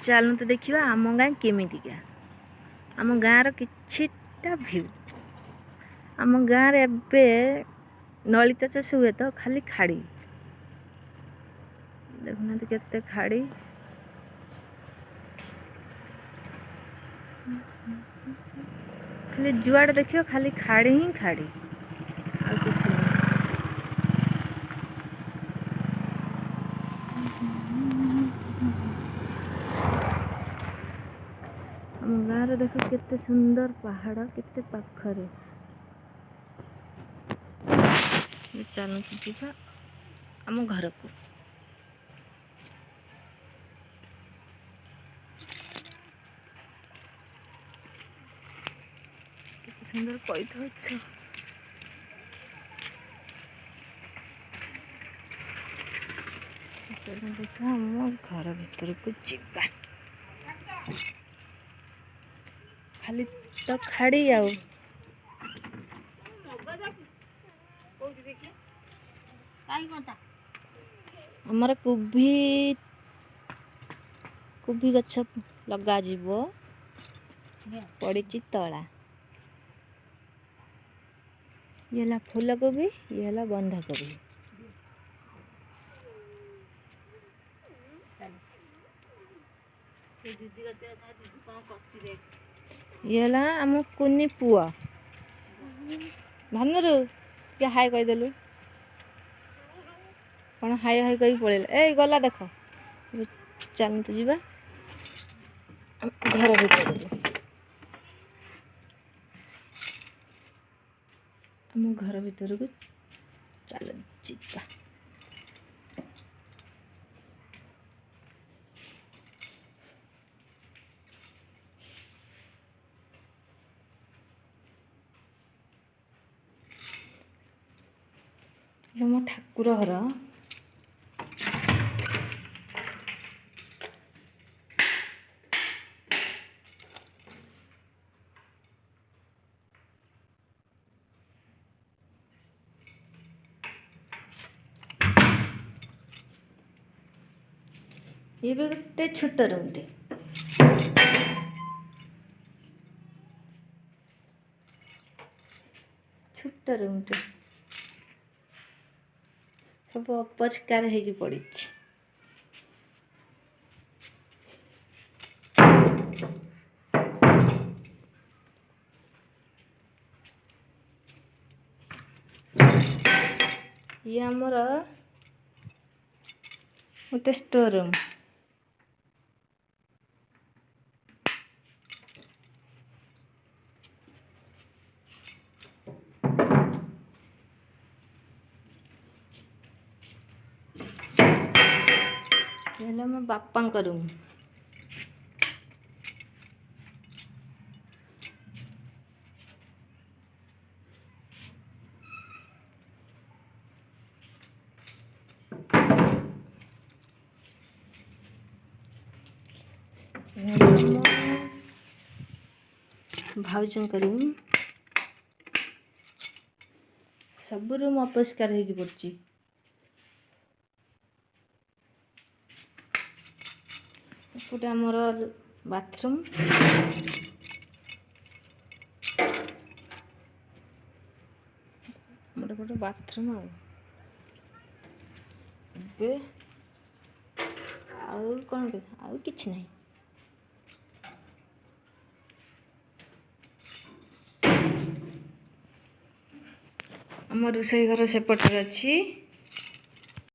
चलते देखा आम गाँ केमितिका आम गाँर किछिटा भ्यू आम गाँव एबे नलिता चाष हुए तो खाली खाड़ी देखुना केते खाड़ी खाली जुआड़ देखियो खाली खाड़ी ही खाड़ी आ कुछ नहीं। आम गाँव देख केते सुंदर पहाड़ केते पाखरे चलते जीवा आम घर को केते सुंदर पैठ गछ आम घर भीतर को जीवा खाली तो खाड़ी आउ आमर कोभी गछ लगा जीवो पड़ी तला ये है फूल कोबी ये है बंधा कोबी ये है आम कुनी पुआ धनुरु क्या हाय कहीदेलु कौन हाय हाय कही पड़े ए गला देख चलते जीवा घर भीतर आम घर भीतर को चल जीवा ये मो ठाकुर घर ये भी गोटे छोट रूमटे छोट रूमटे सब अपरिष्कार होगी पड़ी ये आमर गोटे स्टोर रूम ये मो बापा रूम भाउजों रूम सब रूम अपरिष्कार होगी पड़ी गोटे आमर बाथरूम गोटे बाथरूम आउ कौन आउ किछ नहीं आम रोषेई घर सेपटे अच्छी